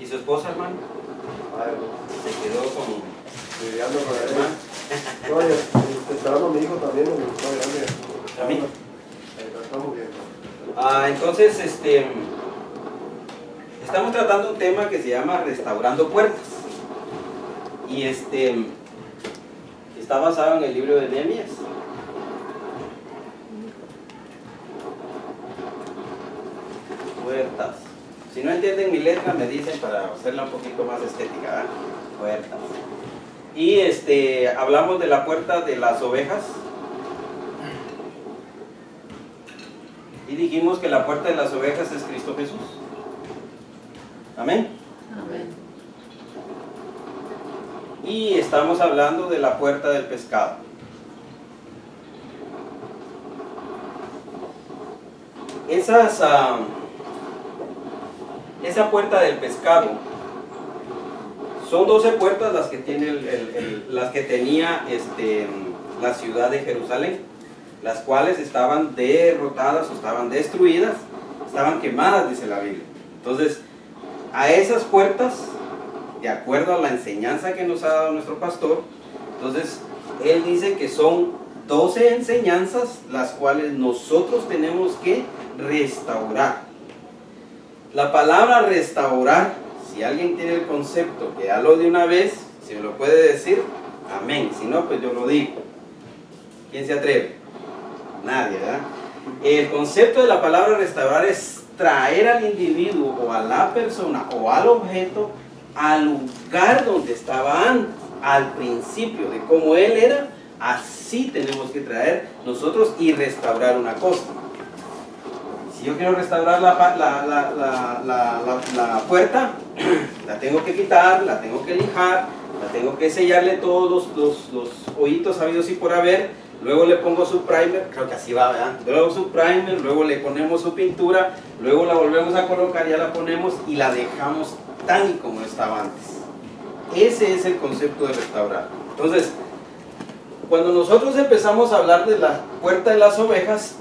¿Y su esposa, hermano? Se quedó con... Viviendo con él. No, y esperando a mi hijo también, mi hijo grande. ¿A mí? Estamos bien. Entonces, estamos tratando un tema que se llama restaurando puertas. Y está basado en el libro de Nehemías. Puertas. Si no entienden mi letra, me dicen para hacerla un poquito más estética, ¿verdad? Puertas. Y hablamos de la puerta de las ovejas. Y dijimos que la puerta de las ovejas es Cristo Jesús. Amén. Amén. Y estamos hablando de la puerta del pescado. Esa puerta del pescado son 12 puertas las que tiene las que tenía la ciudad de Jerusalén, las cuales estaban derrotadas o estaban destruidas, estaban quemadas, dice la Biblia. Entonces, a esas puertas, de acuerdo a la enseñanza que nos ha dado nuestro pastor, entonces él dice que son 12 enseñanzas las cuales nosotros tenemos que restaurar. La palabra restaurar, si alguien tiene el concepto que ya lo de una vez, si me lo puede decir, amén. Si no, pues yo lo digo. ¿Quién se atreve? Nadie, ¿verdad? El concepto de la palabra restaurar es traer al individuo o a la persona o al objeto al lugar donde estaba antes, al principio, de cómo él era. Así tenemos que traer nosotros y restaurar una cosa. Si yo quiero restaurar la puerta, la tengo que quitar, la tengo que lijar, la tengo que sellarle todos los hoyitos habidos y por haber. Luego le pongo su primer, creo que así va, ¿verdad? Luego su primer, luego le ponemos su pintura, luego la volvemos a colocar, ya la ponemos y la dejamos tal y como estaba antes. Ese es el concepto de restaurar. Entonces, cuando nosotros empezamos a hablar de la puerta de las ovejas,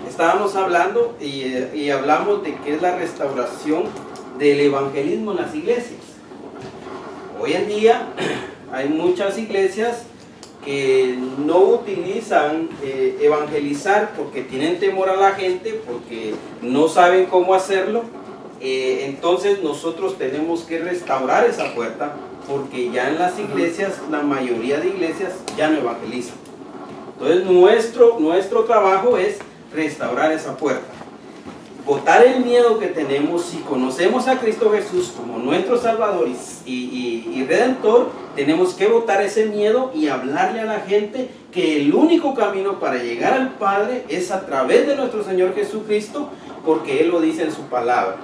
estábamos hablando y hablamos de que es la restauración del evangelismo en las iglesias. Hoy en día hay muchas iglesias que no utilizan evangelizar porque tienen temor a la gente, porque no saben cómo hacerlo. Entonces nosotros tenemos que restaurar esa puerta, porque ya en las iglesias, la mayoría de iglesias ya no evangelizan. Entonces nuestro trabajo es restaurar esa puerta, botar el miedo que tenemos. Si conocemos a Cristo Jesús como nuestro Salvador y Redentor, tenemos que botar ese miedo y hablarle a la gente que el único camino para llegar al Padre es a través de nuestro Señor Jesucristo, porque Él lo dice en su palabra.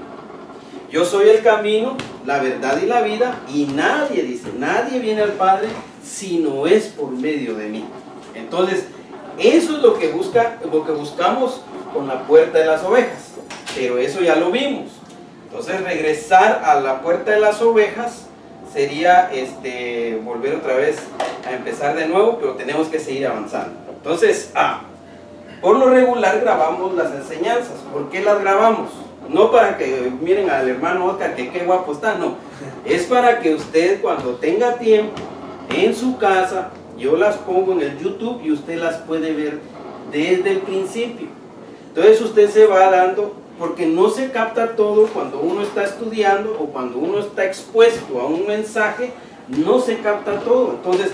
Yo soy el camino, la verdad y la vida, y nadie viene al Padre si no es por medio de mí. Entonces, eso es lo que buscamos con la puerta de las ovejas, pero eso ya lo vimos. Entonces, regresar a la puerta de las ovejas sería volver otra vez a empezar de nuevo, pero tenemos que seguir avanzando. Entonces, por lo regular grabamos las enseñanzas. ¿Por qué las grabamos? No para que miren al hermano Oscar que qué guapo está, no. Es para que usted, cuando tenga tiempo en su casa, yo las pongo en el YouTube y usted las puede ver desde el principio. Entonces usted se va dando, porque no se capta todo cuando uno está estudiando o cuando uno está expuesto a un mensaje, no se capta todo. Entonces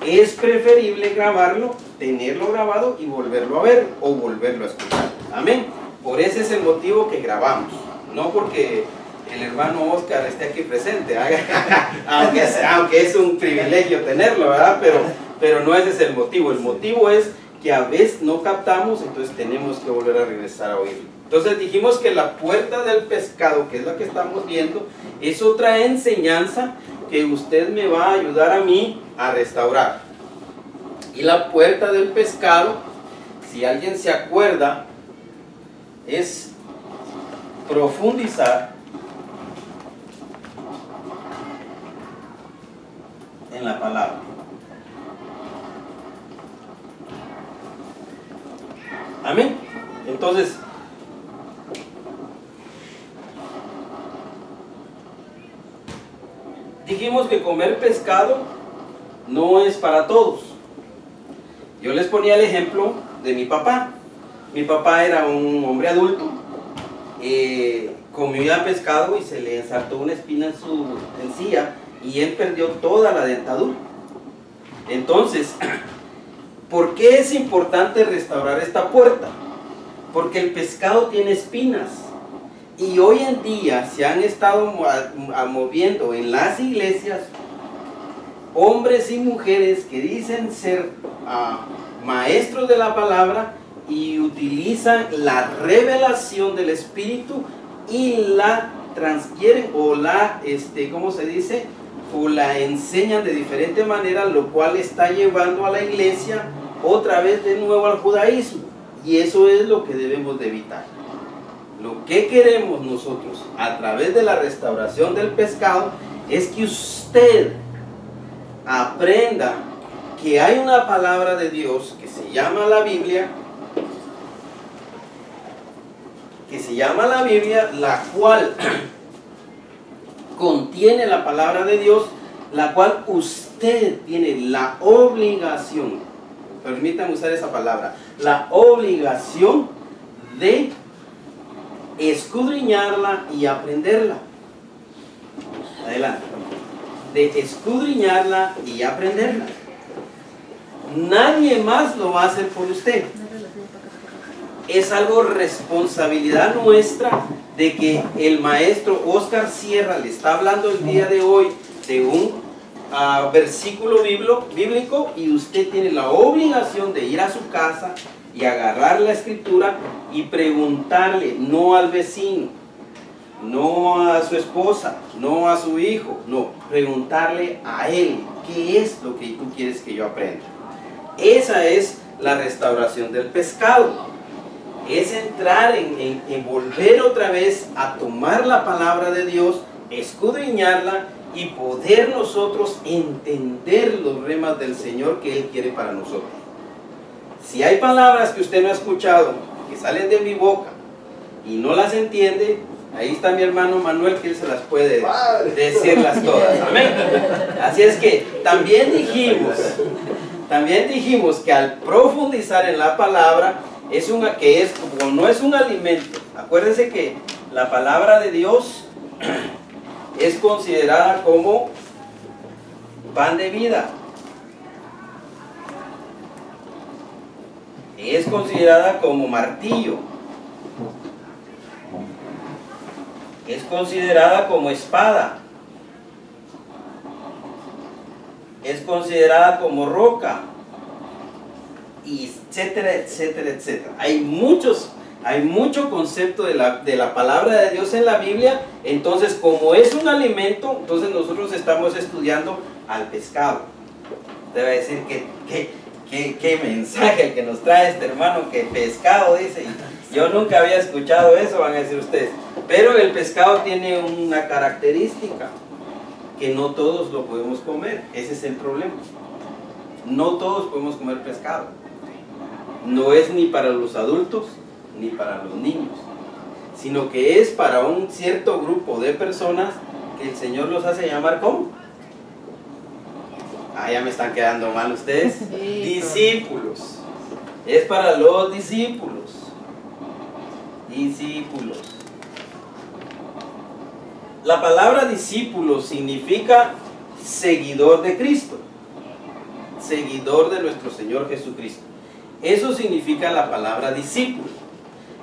es preferible grabarlo, tenerlo grabado y volverlo a ver o volverlo a escuchar. Amén. Por ese es el motivo que grabamos, no porque el hermano Oscar esté aquí presente, aunque es un privilegio tenerlo, ¿verdad? Pero no ese es el motivo. El motivo es que a veces no captamos, entonces tenemos que volver a regresar a oírlo. Entonces dijimos que la puerta del pescado, que es la que estamos viendo, es otra enseñanza que usted me va a ayudar a mí a restaurar. Y la puerta del pescado, si alguien se acuerda, es profundizar en la palabra. Amén. Entonces, dijimos que comer pescado no es para todos. Yo les ponía el ejemplo de mi papá. Mi papá era un hombre adulto, comió ya pescado y se le ensartó una espina en su encía y él perdió toda la dentadura. Entonces, ¿por qué es importante restaurar esta puerta? Porque el pescado tiene espinas y hoy en día se han estado moviendo en las iglesias hombres y mujeres que dicen ser maestros de la palabra y utilizan la revelación del Espíritu y la transquieren o la, ¿cómo se dice? O la enseñan de diferente manera, lo cual está llevando a la iglesia otra vez de nuevo al judaísmo. Y eso es lo que debemos de evitar. Lo que queremos nosotros a través de la restauración del pescado es que usted aprenda que hay una palabra de Dios que se llama la Biblia, la cual contiene la palabra de Dios, la cual usted tiene la obligación, permítanme usar esa palabra, la obligación de escudriñarla y aprenderla. Adelante. De escudriñarla y aprenderla. Nadie más lo va a hacer por usted. Es algo responsabilidad nuestra de que el maestro Oscar Sierra le está hablando el día de hoy de un versículo bíblico y usted tiene la obligación de ir a su casa y agarrar la escritura y preguntarle, no al vecino, no a su esposa, no a su hijo, no, preguntarle a él, ¿qué es lo que tú quieres que yo aprenda? Esa es la restauración del pescado. Es entrar en volver otra vez a tomar la palabra de Dios, escudriñarla y poder nosotros entender los remas del Señor que Él quiere para nosotros. Si hay palabras que usted no ha escuchado, que salen de mi boca y no las entiende, ahí está mi hermano Manuel, que él se las puede decirlas todas. Amén. Así es que también dijimos que al profundizar en la palabra, como no es un alimento. Acuérdense que la palabra de Dios es considerada como pan de vida. Es considerada como martillo. Es considerada como espada. Es considerada como roca. Y etcétera, etcétera, etcétera. Hay mucho concepto de la palabra de Dios en la Biblia. Entonces, como es un alimento, entonces nosotros estamos estudiando al pescado. Debe decir qué mensaje el que nos trae este hermano, que pescado dice. Yo nunca había escuchado eso, van a decir ustedes. Pero el pescado tiene una característica, que no todos lo podemos comer. Ese es el problema. No todos podemos comer pescado. No es ni para los adultos ni para los niños, sino que es para un cierto grupo de personas que el Señor los hace llamar ¿cómo? Ya me están quedando mal ustedes. Sí, discípulos. Es para los discípulos. Discípulos. La palabra discípulo significa seguidor de Cristo, seguidor de nuestro Señor Jesucristo. Eso significa la palabra discípulo.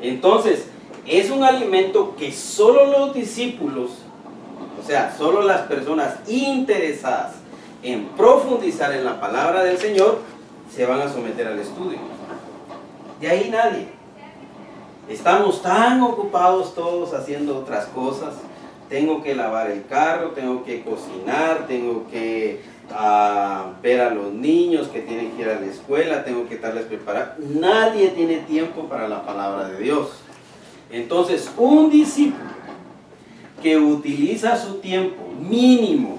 Entonces, es un alimento que solo los discípulos, o sea, solo las personas interesadas en profundizar en la palabra del Señor, se van a someter al estudio. De ahí nadie. Estamos tan ocupados todos haciendo otras cosas. Tengo que lavar el carro, tengo que cocinar, tengo que ver a los niños que tienen que ir a la escuela, tengo que estarles preparando. Nadie tiene tiempo para la palabra de Dios. Entonces, un discípulo que utiliza su tiempo mínimo,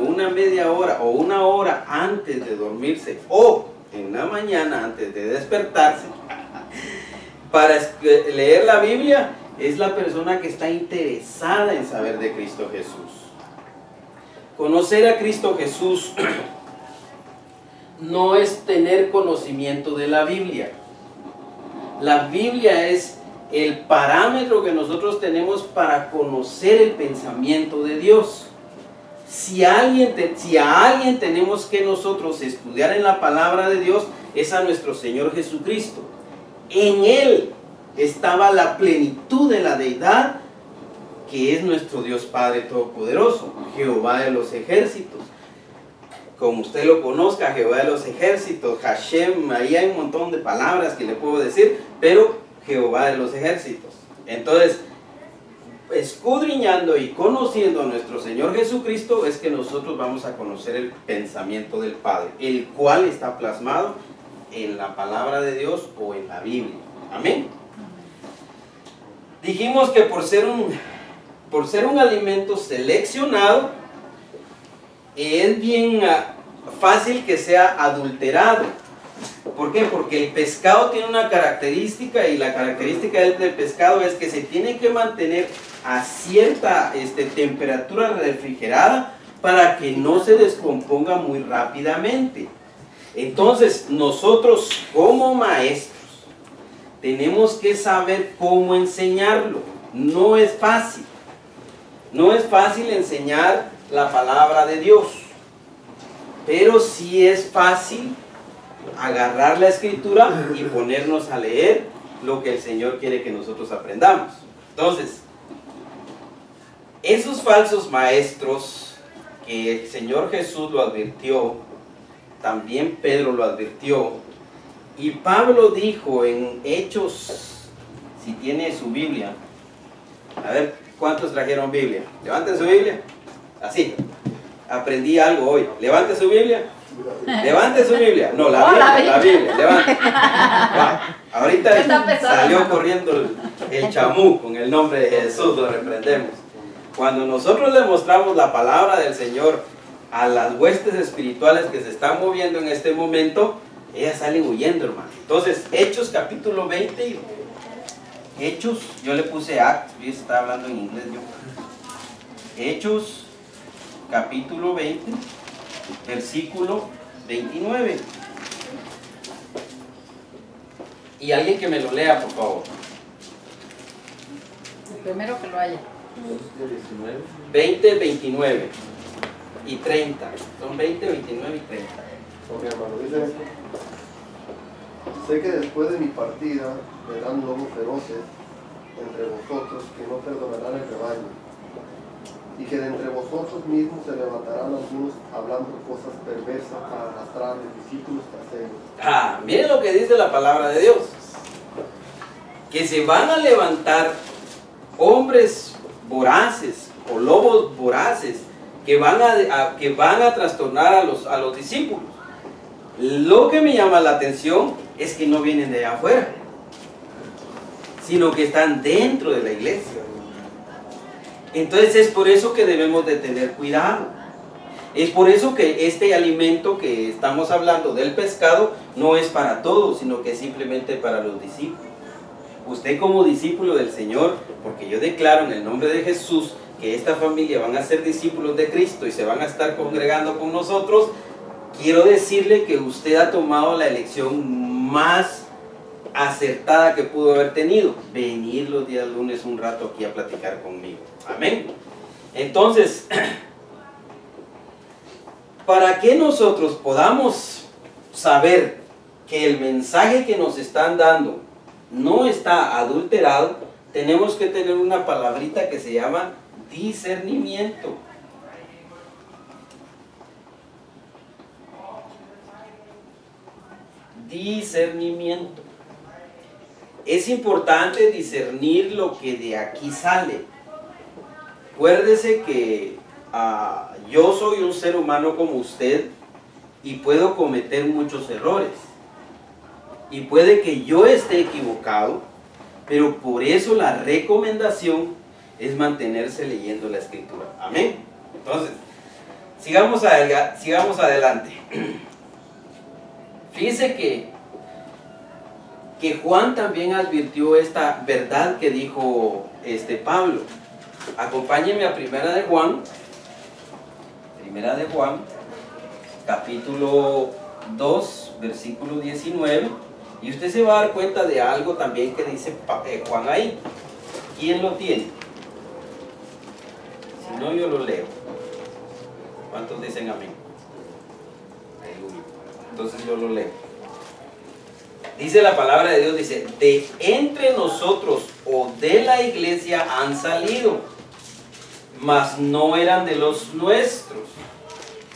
una media hora o una hora antes de dormirse o en la mañana antes de despertarse para leer la Biblia, es la persona que está interesada en saber de Cristo Jesús. Conocer a Cristo Jesús no es tener conocimiento de la Biblia. La Biblia es el parámetro que nosotros tenemos para conocer el pensamiento de Dios. Si a alguien tenemos que nosotros estudiar en la palabra de Dios, es a nuestro Señor Jesucristo. En Él estaba la plenitud de la deidad, que es nuestro Dios Padre Todopoderoso, Jehová de los ejércitos. Como usted lo conozca, Jehová de los ejércitos, Hashem, ahí hay un montón de palabras que le puedo decir, pero Jehová de los ejércitos. Entonces, escudriñando y conociendo a nuestro Señor Jesucristo, es que nosotros vamos a conocer el pensamiento del Padre, el cual está plasmado en la palabra de Dios o en la Biblia. Amén. Dijimos que por ser un alimento seleccionado, es bien fácil que sea adulterado. ¿Por qué? Porque el pescado tiene una característica, y la característica del pescado es que se tiene que mantener a cierta temperatura refrigerada para que no se descomponga muy rápidamente. Entonces, nosotros como maestros tenemos que saber cómo enseñarlo. No es fácil. No es fácil enseñar la palabra de Dios, pero sí es fácil agarrar la escritura y ponernos a leer lo que el Señor quiere que nosotros aprendamos. Entonces, esos falsos maestros que el Señor Jesús lo advirtió, también Pedro lo advirtió, y Pablo dijo en Hechos, si tiene su Biblia, a ver, ¿cuántos trajeron Biblia? Levanten su Biblia. Así, aprendí algo hoy. Levante su Biblia. Levante su Biblia. No, la Biblia, levante. Ahorita salió corriendo el chamú con el nombre de Jesús, lo reprendemos. Cuando nosotros le mostramos la palabra del Señor a las huestes espirituales que se están moviendo en este momento, ellas salen huyendo, hermano. Entonces, Hechos capítulo 20, Hechos, yo le puse Acts, yo estaba hablando en inglés yo. Hechos capítulo 20, versículo 29. Y alguien que me lo lea, por favor. El primero que lo haya. 20, 29 y 30. Son 20, 29 y 30. Ok, hermano, dice esto. Sé que después de mi partida vendrán lobos feroces entre vosotros que no perdonarán el rebaño, y que de entre vosotros mismos se levantarán algunos hablando cosas perversas para arrastrar a los discípulos tras ellos. Miren lo que dice la palabra de Dios. Que se van a levantar hombres voraces o lobos voraces que van a trastornar a los discípulos. Lo que me llama la atención es que no vienen de allá afuera, sino que están dentro de la iglesia. Entonces es por eso que debemos de tener cuidado. Es por eso que este alimento que estamos hablando del pescado no es para todos, sino que es simplemente para los discípulos. Usted como discípulo del Señor, porque yo declaro en el nombre de Jesús que esta familia van a ser discípulos de Cristo y se van a estar congregando con nosotros, quiero decirle que usted ha tomado la elección más acertada que pudo haber tenido: venir los días lunes un rato aquí a platicar conmigo. Amén. Entonces, para que nosotros podamos saber que el mensaje que nos están dando no está adulterado, tenemos que tener una palabrita que se llama discernimiento. Discernimiento. Es importante discernir lo que de aquí sale. Acuérdese que yo soy un ser humano como usted y puedo cometer muchos errores. Y puede que yo esté equivocado, pero por eso la recomendación es mantenerse leyendo la Escritura. Amén. Entonces, sigamos adelante. Fíjese que Juan también advirtió esta verdad que dijo Pablo. Acompáñenme a Primera de Juan, Primera de Juan, capítulo 2, versículo 19. Y usted se va a dar cuenta de algo también que dice Juan ahí. ¿Quién lo tiene? Si no, yo lo leo. ¿Cuántos dicen amén? Aleluya. Entonces yo lo leo. Dice la palabra de Dios, dice, de entre nosotros o de la iglesia han salido, mas no eran de los nuestros.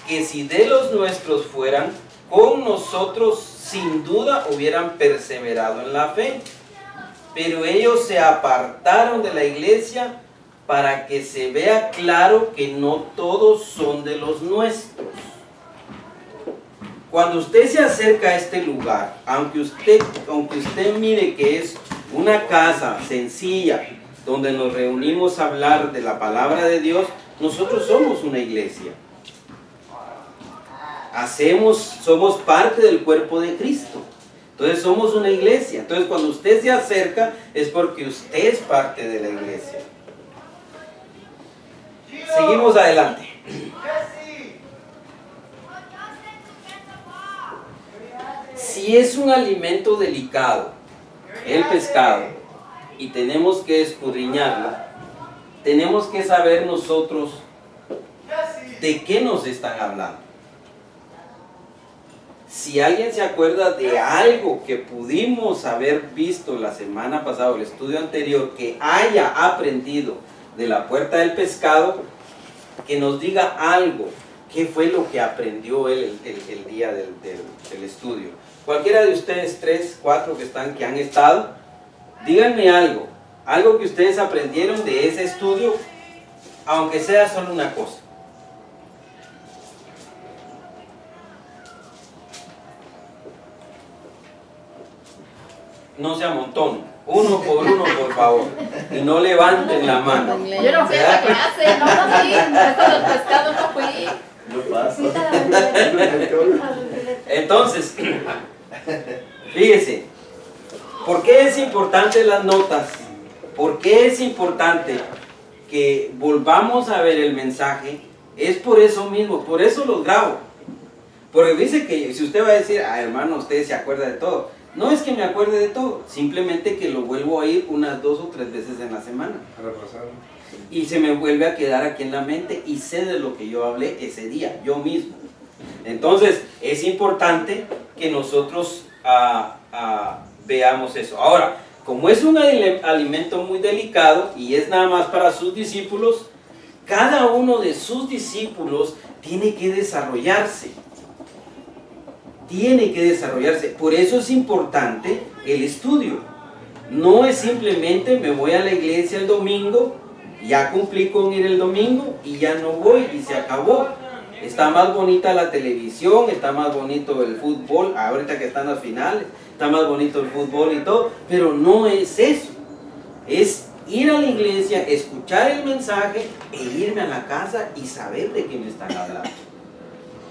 Que si de los nuestros fueran, con nosotros sin duda hubieran perseverado en la fe. Pero ellos se apartaron de la iglesia para que se vea claro que no todos son de los nuestros. Cuando usted se acerca a este lugar, aunque usted mire que es una casa sencilla, donde nos reunimos a hablar de la palabra de Dios, nosotros somos una iglesia. Somos parte del cuerpo de Cristo. Entonces somos una iglesia. Entonces cuando usted se acerca es porque usted es parte de la iglesia. Seguimos adelante. Si es un alimento delicado, el pescado, y tenemos que escudriñarlo, tenemos que saber nosotros de qué nos están hablando. Si alguien se acuerda de algo que pudimos haber visto la semana pasada, el estudio anterior, que haya aprendido de la puerta del pescado, que nos diga algo. ¿Qué fue lo que aprendió él el día del estudio? Cualquiera de ustedes 3, 4 que han estado, díganme algo que ustedes aprendieron de ese estudio, aunque sea solo una cosa. No se amontonen, uno por favor, y no levanten la mano. Yo no fui a esa clase, no fui, eso del pescado no fui. Entonces, fíjese, ¿por qué es importante las notas? ¿Por qué es importante que volvamos a ver el mensaje? Es por eso mismo, por eso los grabo. Porque dice que si usted va a decir, hermano, usted se acuerda de todo. No es que me acuerde de todo, simplemente que lo vuelvo a ir unas 2 o 3 veces en la semana. Y se me vuelve a quedar aquí en la mente y sé de lo que yo hablé ese día, yo mismo. Entonces, es importante que nosotros veamos eso. Ahora, como es un alimento muy delicado y es nada más para sus discípulos, cada uno de sus discípulos tiene que desarrollarse. Tiene que desarrollarse. Por eso es importante el estudio. No es simplemente me voy a la iglesia el domingo, ya cumplí con ir el domingo y ya no voy y se acabó. Está más bonita la televisión, está más bonito el fútbol, ahorita que están las finales, está más bonito el fútbol y todo, pero no es eso. Es ir a la iglesia, escuchar el mensaje e irme a la casa y saber de qué me están hablando.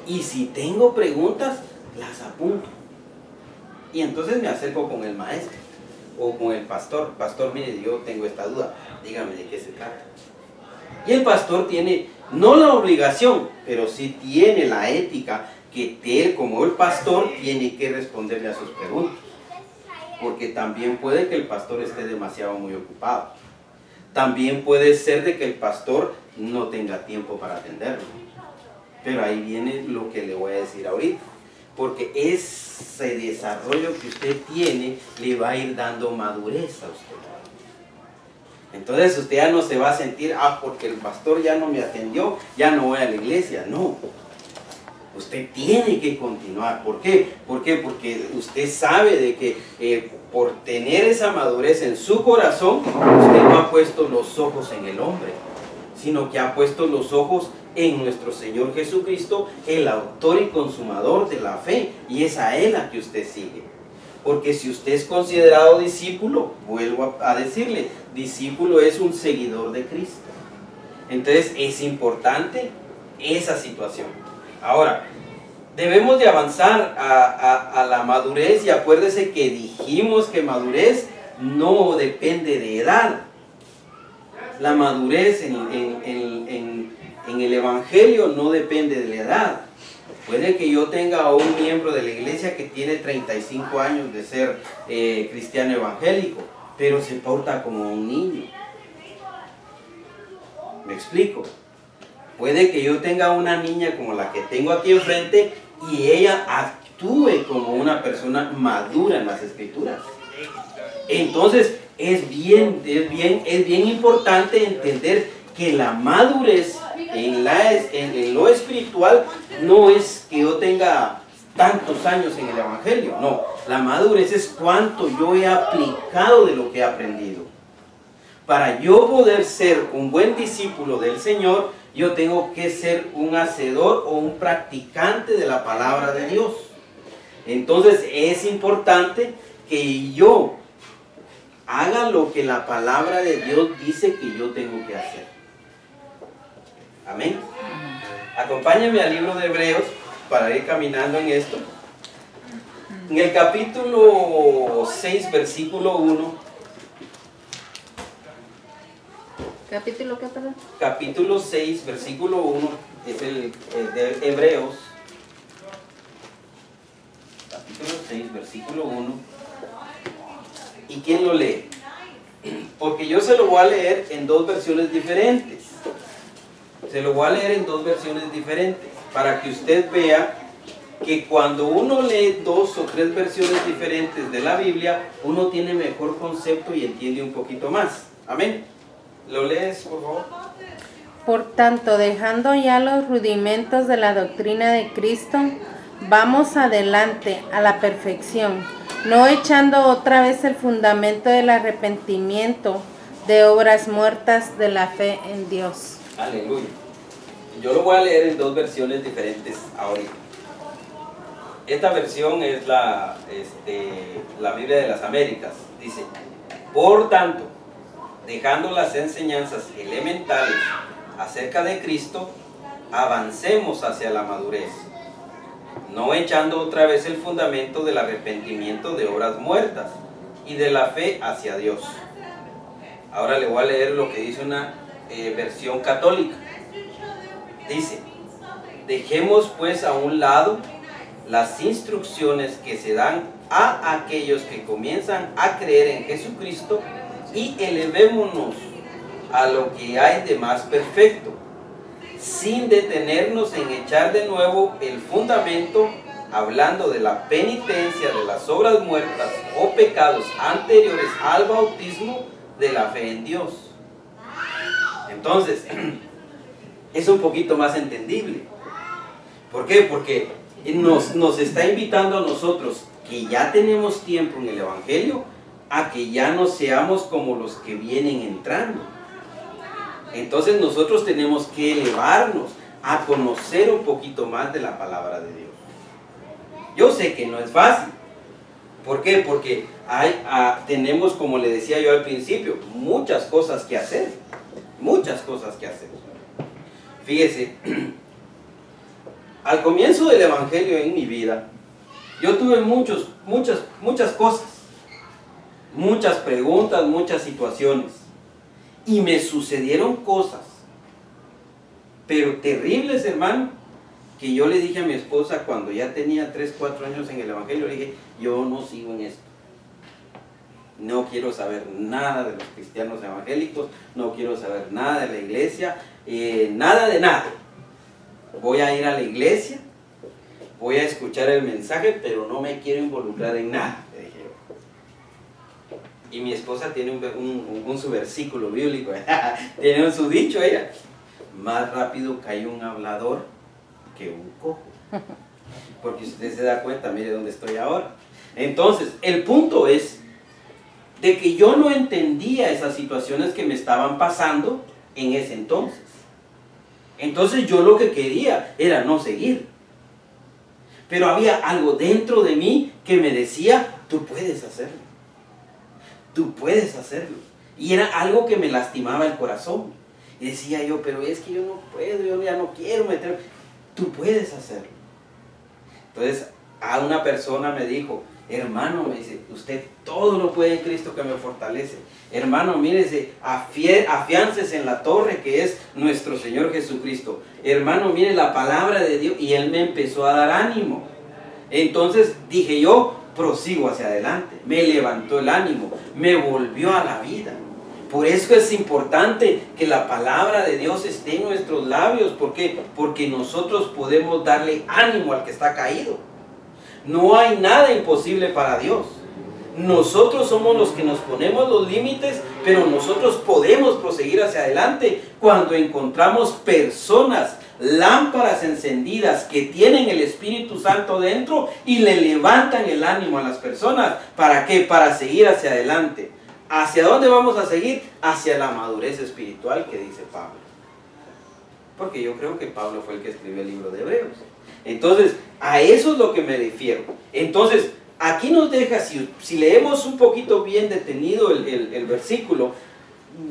Y si tengo preguntas, las apunto. Y entonces me acerco con el maestro o con el pastor. Pastor, mire, yo tengo esta duda, dígame de qué se trata. Y el pastor tiene, no la obligación, pero sí tiene la ética que él, como el pastor, tiene que responderle a sus preguntas. Porque también puede que el pastor esté demasiado muy ocupado. También puede ser de que el pastor no tenga tiempo para atenderlo. Pero ahí viene lo que le voy a decir ahorita. Porque ese desarrollo que usted tiene le va a ir dando madurez a usted. Entonces usted ya no se va a sentir, porque el pastor ya no me atendió, ya no voy a la iglesia. No, usted tiene que continuar. ¿Por qué? Porque usted sabe de que por tener esa madurez en su corazón, usted no ha puesto los ojos en el hombre, sino que ha puesto los ojos en nuestro Señor Jesucristo, el autor y consumador de la fe, y es a Él a que usted sigue. Porque si usted es considerado discípulo, vuelvo a decirle, discípulo es un seguidor de Cristo. Entonces es importante esa situación. Ahora, debemos de avanzar a la madurez, y acuérdese que dijimos que madurez no depende de edad. La madurez en el evangelio no depende de la edad. Puede que yo tenga a un miembro de la iglesia que tiene 35 años de ser cristiano evangélico, pero se porta como un niño. ¿Me explico? Puede que yo tenga una niña como la que tengo aquí enfrente y ella actúe como una persona madura en las escrituras. Entonces es bien importante entender que la madurez en lo espiritual no es que yo tenga tantos años en el evangelio, no. La madurez es cuánto yo he aplicado de lo que he aprendido. Para yo poder ser un buen discípulo del Señor, yo tengo que ser un hacedor o un practicante de la palabra de Dios. Entonces es importante que yo haga lo que la palabra de Dios dice que yo tengo que hacer. Amén. Acompáñenme al libro de Hebreos para ir caminando en esto. En el capítulo 6, versículo 1. ¿Capítulo qué, perdón? Capítulo 6, versículo 1. Es el de Hebreos. Capítulo 6, versículo 1. ¿Y quién lo lee? Porque yo se lo voy a leer en dos versiones diferentes. Se lo voy a leer en dos versiones diferentes para que usted vea que cuando uno lee dos o tres versiones diferentes de la Biblia, uno tiene mejor concepto y entiende un poquito más. Amén. ¿Lo lees, por favor? Por tanto, dejando ya los rudimentos de la doctrina de Cristo, vamos adelante a la perfección, no echando otra vez el fundamento del arrepentimiento de obras muertas de la fe en Dios. Aleluya. Yo lo voy a leer en dos versiones diferentes ahorita. Esta versión es la Biblia de las Américas. Dice: por tanto, dejando las enseñanzas elementales acerca de Cristo, avancemos hacia la madurez, no echando otra vez el fundamento del arrepentimiento de obras muertas y de la fe hacia Dios. Ahora le voy a leer lo que dice una versión católica. Dice: dejemos pues a un lado las instrucciones que se dan a aquellos que comienzan a creer en Jesucristo y elevémonos a lo que hay de más perfecto, sin detenernos en echar de nuevo el fundamento, hablando de la penitencia de las obras muertas o pecados anteriores al bautismo de la fe en Dios. Entonces, es un poquito más entendible. ¿Por qué? Porque nos está invitando a nosotros, que ya tenemos tiempo en el Evangelio, a que ya no seamos como los que vienen entrando. Entonces nosotros tenemos que elevarnos a conocer un poquito más de la palabra de Dios. Yo sé que no es fácil. ¿Por qué? Porque tenemos, como le decía yo al principio, muchas cosas que hacer. Muchas cosas que hacer. Fíjese, al comienzo del Evangelio en mi vida, yo tuve muchas cosas. Muchas preguntas, muchas situaciones. Y me sucedieron cosas, pero terribles, hermano, que yo le dije a mi esposa cuando ya tenía 3, 4 años en el Evangelio, le dije: yo no sigo en esto. No quiero saber nada de los cristianos evangélicos, no quiero saber nada de la iglesia, nada de nada. Voy a ir a la iglesia, voy a escuchar el mensaje, pero no me quiero involucrar en nada, le dije yo. Y mi esposa tiene su versículo bíblico, tiene su dicho ella: más rápido cae un hablador que un cojo. Porque usted se da cuenta, mire dónde estoy ahora. Entonces, el punto es de que yo no entendía esas situaciones que me estaban pasando en ese entonces. Entonces yo lo que quería era no seguir. Pero había algo dentro de mí que me decía: tú puedes hacerlo. Tú puedes hacerlo. Y era algo que me lastimaba el corazón. Y decía yo: pero es que yo no puedo, yo ya no quiero meterme. Tú puedes hacerlo. Entonces a una persona me dijo: Hermano, me dice, usted todo lo puede en Cristo que me fortalece. Hermano, mírese, afiánces en la torre que es nuestro Señor Jesucristo. Hermano, mire la palabra de Dios. Y él me empezó a dar ánimo. Entonces dije yo, prosigo hacia adelante. Me levantó el ánimo, me volvió a la vida. Por eso es importante que la palabra de Dios esté en nuestros labios. ¿Por qué? Porque nosotros podemos darle ánimo al que está caído. No hay nada imposible para Dios. Nosotros somos los que nos ponemos los límites, pero nosotros podemos proseguir hacia adelante cuando encontramos personas, lámparas encendidas que tienen el Espíritu Santo dentro y le levantan el ánimo a las personas. ¿Para qué? Para seguir hacia adelante. ¿Hacia dónde vamos a seguir? Hacia la madurez espiritual que dice Pablo. Porque yo creo que Pablo fue el que escribió el libro de Hebreos. Entonces, a eso es lo que me refiero. Entonces, aquí nos deja, si leemos un poquito bien detenido el versículo,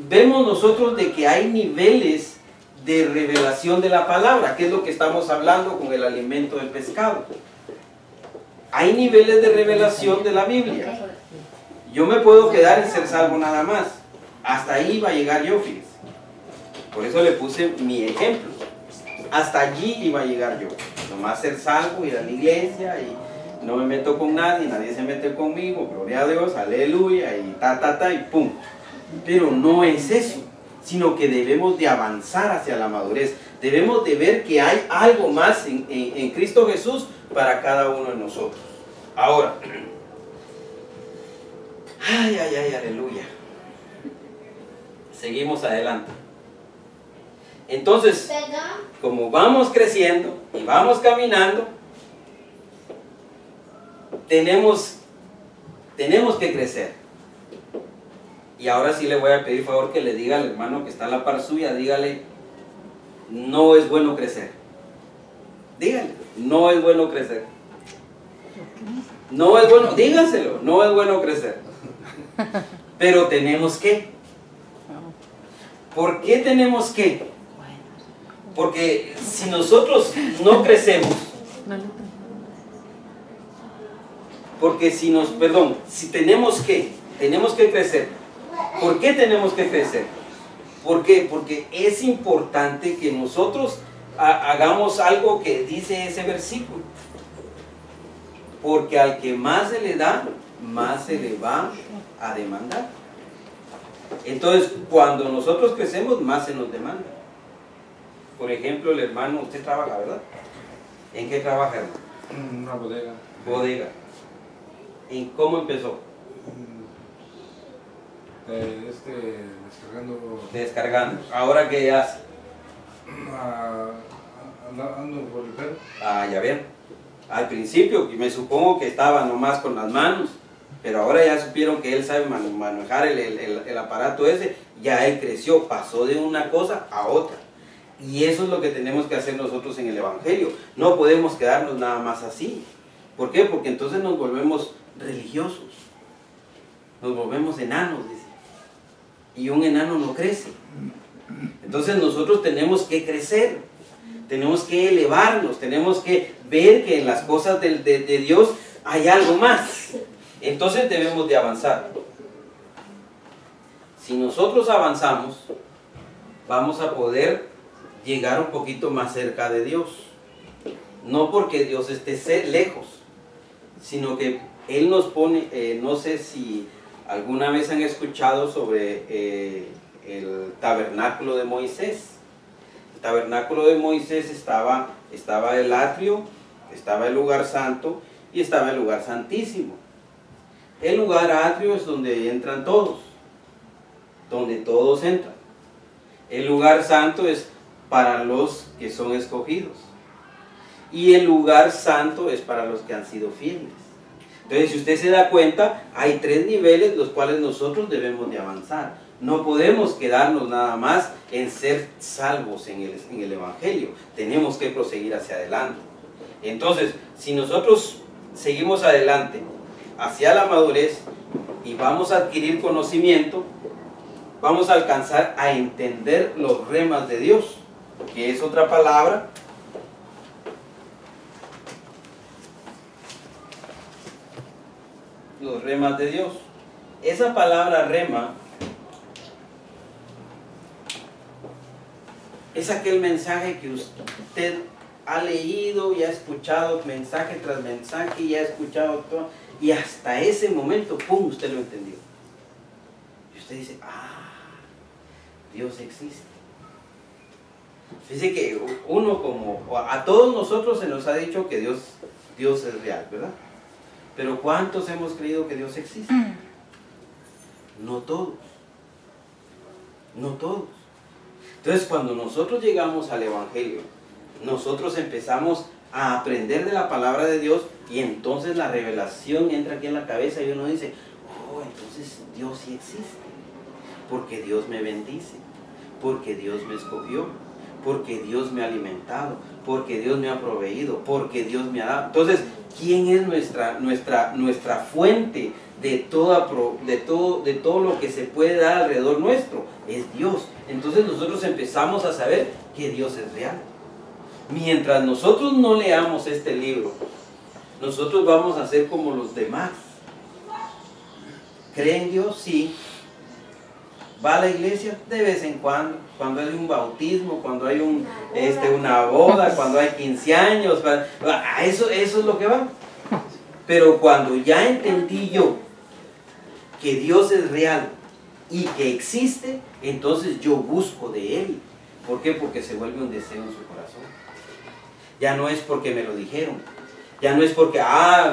vemos nosotros de que hay niveles de revelación de la palabra, que es lo que estamos hablando con el alimento del pescado. Hay niveles de revelación de la Biblia. Yo me puedo quedar en ser salvo nada más. Hasta ahí va a llegar yo, fíjense. Por eso le puse mi ejemplo. Hasta allí iba a llegar yo. Nomás ser salvo, ir a la iglesia y no me meto con nadie, nadie se mete conmigo, gloria a Dios, aleluya, y y pum. Pero no es eso, sino que debemos de avanzar hacia la madurez. Debemos de ver que hay algo más en Cristo Jesús para cada uno de nosotros. Ahora, aleluya. Seguimos adelante. Entonces, como vamos creciendo y vamos caminando, tenemos que crecer. Y ahora sí le voy a pedir favor que le diga al hermano que está a la par suya, dígale, no es bueno crecer. Dígale, no es bueno crecer. No es bueno, dígaselo, no es bueno crecer. Pero tenemos que. ¿Por qué tenemos que? Porque si nosotros no crecemos, si tenemos que crecer. ¿Por qué tenemos que crecer? ¿Por qué? Porque es importante que nosotros hagamos algo que dice ese versículo. Porque al que más se le da, más se le va a demandar. Entonces, cuando nosotros crecemos, más se nos demanda. Por ejemplo, el hermano, usted trabaja, ¿verdad? ¿En qué trabaja, hermano? En una bodega. Bodega. ¿Y cómo empezó? Descargando. ¿Ahora qué hace? Ando por el perro. Ya ven. Al principio me supongo que estaba nomás con las manos, pero ahora ya supieron que él sabe manejar el aparato ese. Ya él creció, pasó de una cosa a otra. Y eso es lo que tenemos que hacer nosotros en el Evangelio. No podemos quedarnos nada más así. ¿Por qué? Porque entonces nos volvemos religiosos. Nos volvemos enanos, dice. Y un enano no crece. Entonces nosotros tenemos que crecer. Tenemos que elevarnos. Tenemos que ver que en las cosas de Dios hay algo más. Entonces debemos de avanzar. Si nosotros avanzamos, vamos a poder llegar un poquito más cerca de Dios. No porque Dios esté lejos, sino que Él nos pone, no sé si alguna vez han escuchado sobre el tabernáculo de Moisés. El tabernáculo de Moisés estaba el atrio, estaba el lugar santo y estaba el lugar santísimo. El lugar atrio es donde entran todos, donde todos entran. El lugar santo es para los que son escogidos. Y el lugar santo es para los que han sido fieles. Entonces, si usted se da cuenta, hay 3 niveles los cuales nosotros debemos de avanzar. No podemos quedarnos nada más en ser salvos en el Evangelio. Tenemos que proseguir hacia adelante. Entonces, si nosotros seguimos adelante hacia la madurez y vamos a adquirir conocimiento, vamos a alcanzar a entender los remas de Dios, que es otra palabra los remas de Dios. Esa palabra rema es aquel mensaje que usted ha leído y ha escuchado mensaje tras mensaje y ha escuchado todo, y hasta ese momento, ¡pum!, usted lo entendió. Y usted dice, Dios existe. Dice que uno, como a todos nosotros se nos ha dicho que Dios es real, ¿verdad? Pero ¿cuántos hemos creído que Dios existe? No todos. No todos. Entonces, cuando nosotros llegamos al Evangelio, nosotros empezamos a aprender de la palabra de Dios, y entonces la revelación entra aquí en la cabeza y uno dice, entonces Dios sí existe, porque Dios me bendice, porque Dios me escogió, porque Dios me ha alimentado, porque Dios me ha proveído, porque Dios me ha dado. Entonces, ¿quién es nuestra fuente de todo lo que se puede dar alrededor nuestro? Es Dios. Entonces nosotros empezamos a saber que Dios es real. Mientras nosotros no leamos este libro, nosotros vamos a ser como los demás. ¿Cree en Dios? Sí. ¿Va a la iglesia? De vez en cuando hay un bautismo, cuando hay una boda, cuando hay 15 años, eso es lo que va. Pero cuando ya entendí yo que Dios es real y que existe, entonces yo busco de Él. ¿Por qué? Porque se vuelve un deseo en su corazón. Ya no es porque me lo dijeron, ya no es porque,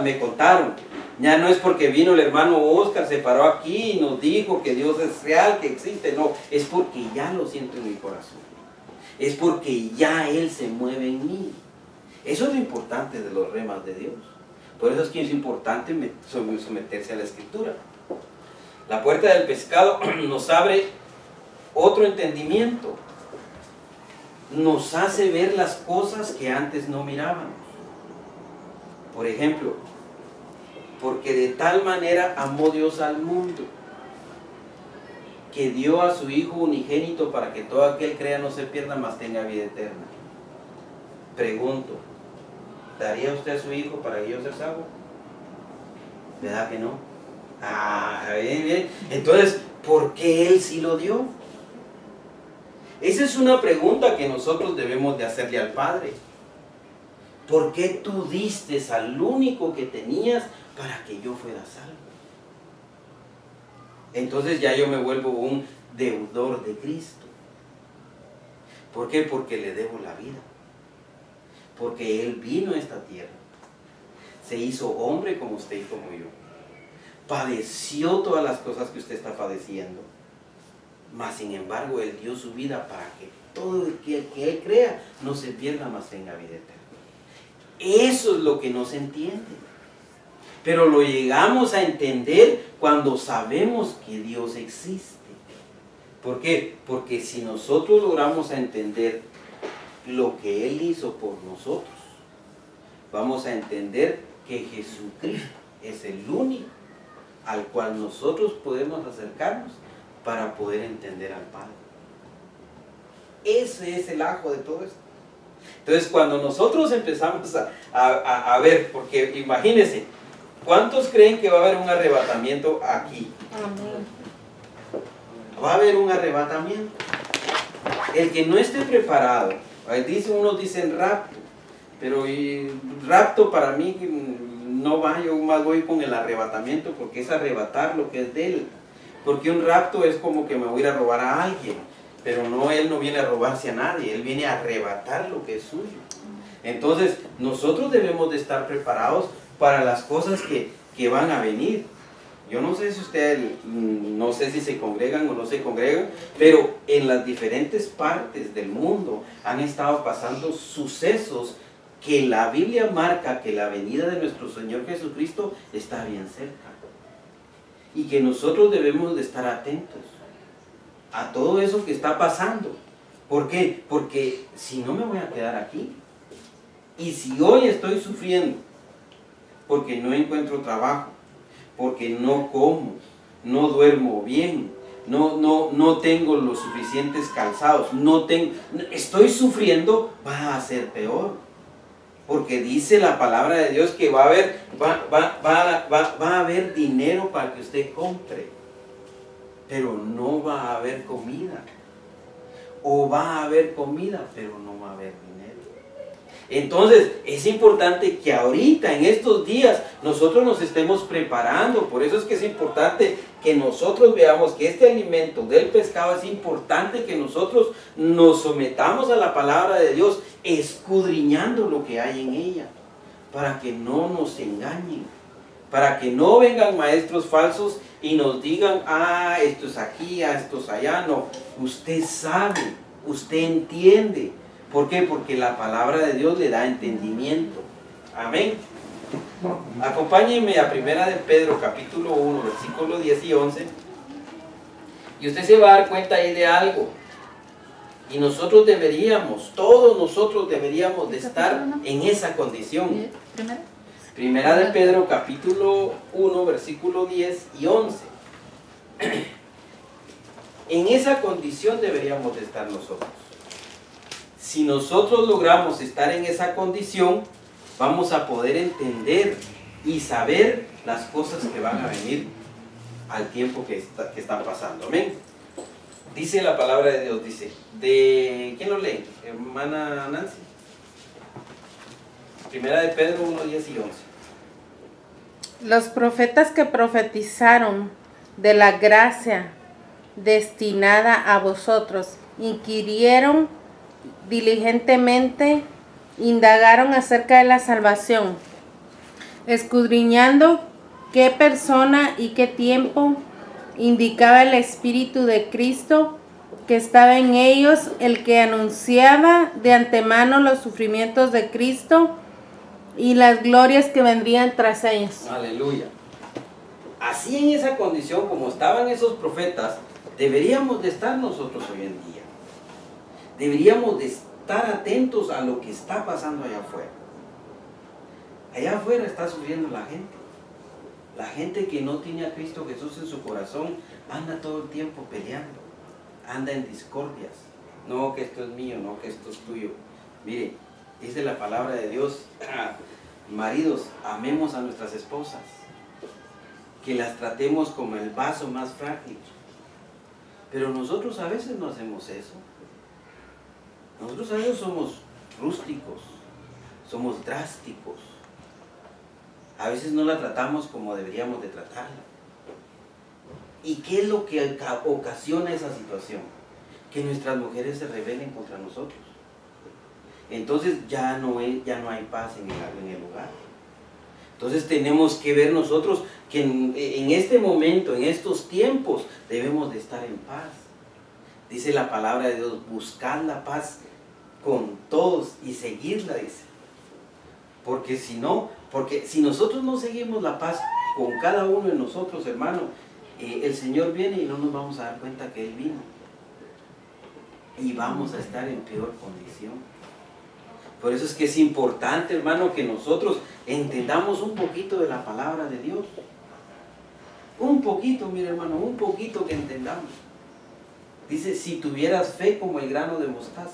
me contaron, ya no es porque vino el hermano Oscar, se paró aquí y nos dijo que Dios es real, que existe. No, es porque ya lo siento en mi corazón. Es porque ya Él se mueve en mí. Eso es lo importante de los remas de Dios. Por eso es que es importante someterse a la Escritura. La puerta del pescado nos abre otro entendimiento. Nos hace ver las cosas que antes no mirábamos. Por ejemplo, porque de tal manera amó Dios al mundo, que dio a su Hijo unigénito para que todo aquel crea no se pierda, mas tenga vida eterna. Pregunto, ¿daría usted a su Hijo para que yo sea salvo? ¿Verdad que no? Bien, bien. Entonces, ¿por qué Él sí lo dio? Esa es una pregunta que nosotros debemos de hacerle al Padre. ¿Por qué tú diste al único que tenías para que yo fuera salvo? Entonces ya yo me vuelvo un deudor de Cristo. ¿Por qué? Porque le debo la vida. Porque Él vino a esta tierra. Se hizo hombre como usted y como yo. Padeció todas las cosas que usted está padeciendo. Mas sin embargo, Él dio su vida para que todo el que Él crea no se pierda, mas tenga vida eterna. Eso es lo que no se entiende. Pero lo llegamos a entender cuando sabemos que Dios existe. ¿Por qué? Porque si nosotros logramos entender lo que Él hizo por nosotros, vamos a entender que Jesucristo es el único al cual nosotros podemos acercarnos para poder entender al Padre. Ese es el ajo de todo esto. Entonces, cuando nosotros empezamos a ver, porque imagínense, ¿cuántos creen que va a haber un arrebatamiento aquí? Amén. Va a haber un arrebatamiento. El que no esté preparado, unos dicen rapto, pero rapto para mí no va, yo más voy con el arrebatamiento, porque es arrebatar lo que es de Él. Porque un rapto es como que me voy a ir a robar a alguien, pero no, Él no viene a robarse a nadie, Él viene a arrebatar lo que es suyo. Entonces, nosotros debemos de estar preparados para las cosas que van a venir. Yo no sé si ustedes, no sé si se congregan o no se congregan, pero en las diferentes partes del mundo han estado pasando sucesos que la Biblia marca que la venida de nuestro Señor Jesucristo está bien cerca. Y que nosotros debemos de estar atentos a todo eso que está pasando. ¿Por qué? Porque si no me voy a quedar aquí. Y si hoy estoy sufriendo porque no encuentro trabajo, porque no como, no duermo bien, no tengo los suficientes calzados, estoy sufriendo, va a ser peor. Porque dice la palabra de Dios que va a haber dinero para que usted compre, pero no va a haber comida. O va a haber comida, pero no va a haber dinero. Entonces, es importante que ahorita, en estos días, nosotros nos estemos preparando. Por eso es que es importante que nosotros veamos que este alimento del pescado es importante que nosotros nos sometamos a la palabra de Dios, escudriñando lo que hay en ella, para que no nos engañen, para que no vengan maestros falsos y nos digan, ah, esto es aquí, ah, esto es allá. No, usted sabe, usted entiende. ¿Por qué? Porque la palabra de Dios le da entendimiento. Amén. Acompáñenme a 1 de Pedro, capítulo 1, versículos 10 y 11. Y usted se va a dar cuenta ahí de algo. Y nosotros deberíamos, todos nosotros deberíamos de estar en esa condición. Primera de Pedro, capítulo 1, versículo 10 y 11. En esa condición deberíamos de estar nosotros. Si nosotros logramos estar en esa condición, vamos a poder entender y saber las cosas que van a venir al tiempo que están pasando. Amén. Dice la palabra de Dios, dice, ¿quién lo lee? Hermana Nancy. Primera de Pedro 1, 10 y 11. Los profetas que profetizaron de la gracia destinada a vosotros, inquirieron diligentemente, indagaron acerca de la salvación, escudriñando qué persona y qué tiempo indicaba el Espíritu de Cristo que estaba en ellos, el que anunciaba de antemano los sufrimientos de Cristo y las glorias que vendrían tras ellos. Aleluya. Así, en esa condición como estaban esos profetas, deberíamos de estar nosotros hoy en día. Deberíamos de estar atentos a lo que está pasando allá afuera. Allá afuera está sufriendo la gente. La gente que no tiene a Cristo Jesús en su corazón anda todo el tiempo peleando. Anda en discordias. No, que esto es mío, no, que esto es tuyo. Mire, dice la palabra de Dios, maridos, amemos a nuestras esposas, que las tratemos como el vaso más frágil. Pero nosotros a veces no hacemos eso. Nosotros a veces somos rústicos, somos drásticos. A veces no la tratamos como deberíamos de tratarla. ¿Y qué es lo que ocasiona esa situación? Que nuestras mujeres se rebelen contra nosotros. Entonces ya no hay paz en el hogar. Entonces tenemos que ver nosotros que en este momento, en estos tiempos, debemos de estar en paz. Dice la palabra de Dios, buscad la paz con todos y seguirla, dice. Porque si nosotros no seguimos la paz con cada uno de nosotros, hermano, el Señor viene y no nos vamos a dar cuenta que Él vino. Y vamos a estar en peor condición. Por eso es que es importante, hermano, que nosotros entendamos un poquito de la palabra de Dios. Un poquito, mire, hermano, un poquito que entendamos. Dice, si tuvieras fe como el grano de mostaza.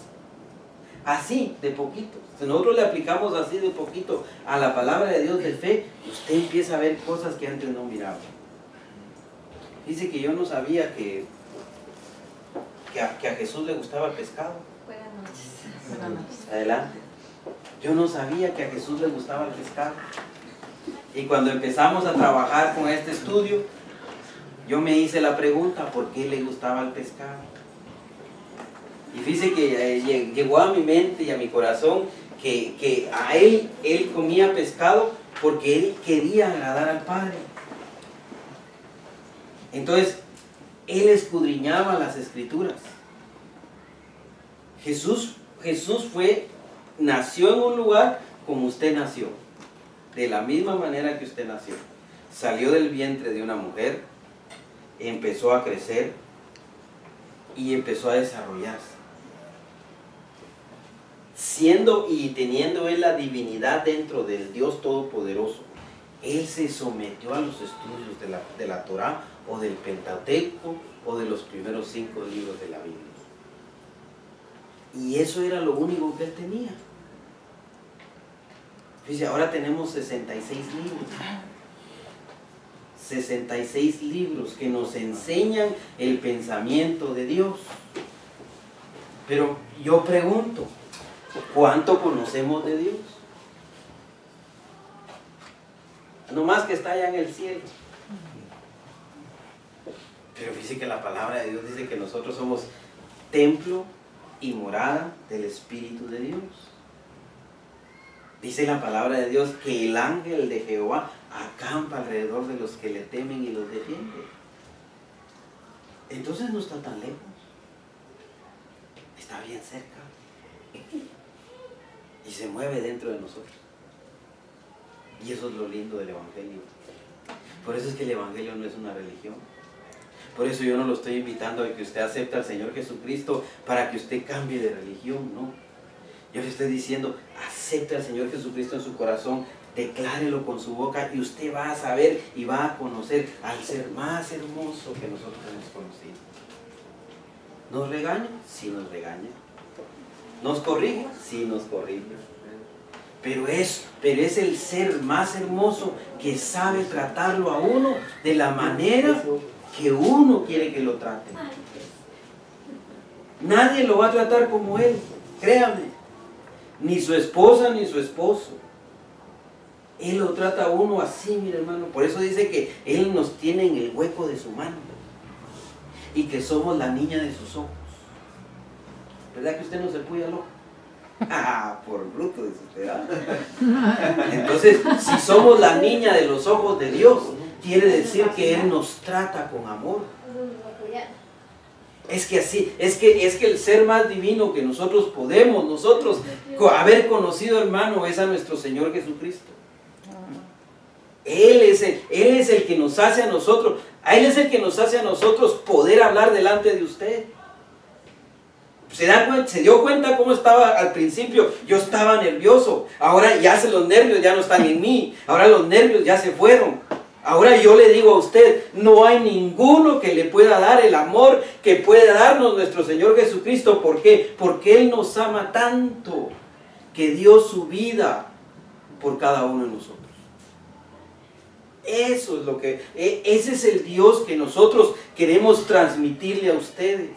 Así, de poquito. Si nosotros le aplicamos así de poquito a la palabra de Dios de fe, usted empieza a ver cosas que antes no miraba. Dice que yo no sabía que a Jesús le gustaba el pescado. Buenas noches. Buenas noches. Adelante. Yo no sabía que a Jesús le gustaba el pescado. Y cuando empezamos a trabajar con este estudio, yo me hice la pregunta, ¿por qué le gustaba el pescado? Y fíjese que llegó a mi mente y a mi corazón que a él comía pescado porque él quería agradar al Padre. Entonces, él escudriñaba las Escrituras. Jesús nació en un lugar como usted nació, de la misma manera que usted nació. Salió del vientre de una mujer, empezó a crecer y empezó a desarrollarse. Siendo y teniendo él la divinidad dentro del Dios Todopoderoso, él se sometió a los estudios de la Torá o del Pentateuco o de los primeros 5 libros de la Biblia. Y eso era lo único que él tenía. Dice, ahora tenemos 66 libros. 66 libros que nos enseñan el pensamiento de Dios. Pero yo pregunto, ¿cuánto conocemos de Dios? No más que está allá en el cielo. Pero dice que la palabra de Dios dice que nosotros somos templo y morada del Espíritu de Dios. Dice la palabra de Dios que el ángel de Jehová acampa alrededor de los que le temen y los defiende. Entonces no está tan lejos. Está bien cerca. Y se mueve dentro de nosotros. Y eso es lo lindo del Evangelio. Por eso es que el Evangelio no es una religión. Por eso yo no lo estoy invitando a que usted acepte al Señor Jesucristo para que usted cambie de religión, no. Yo le estoy diciendo, acepte al Señor Jesucristo en su corazón, declárelo con su boca y usted va a saber y va a conocer al ser más hermoso que nosotros hemos conocido. ¿Nos regaña? Sí nos regaña. ¿Nos corrige? Sí nos corrige. Pero es el ser más hermoso que sabe tratarlo a uno de la manera que uno quiere que lo trate. Nadie lo va a tratar como él, créame. Ni su esposa ni su esposo. Él lo trata a uno así, mi hermano. Por eso dice que él nos tiene en el hueco de su mano y que somos la niña de sus ojos. ¿Verdad que usted no se puya loco? Ah, por bruto, dice usted, ¿verdad? Entonces, si somos la niña de los ojos de Dios, quiere decir que Él nos trata con amor. Es que así, es que el ser más divino que nosotros podemos, haber conocido, hermano, es a nuestro Señor Jesucristo. Él es el que nos hace a nosotros, Él es el que nos hace a nosotros poder hablar delante de usted. ¿Se dio cuenta cómo estaba al principio? Yo estaba nervioso. Ahora los nervios ya no están en mí. Ahora los nervios ya se fueron. Ahora yo le digo a usted, no hay ninguno que le pueda dar el amor que puede darnos nuestro Señor Jesucristo. ¿Por qué? Porque Él nos ama tanto que dio su vida por cada uno de nosotros. Eso es ese es el Dios que nosotros queremos transmitirle a ustedes.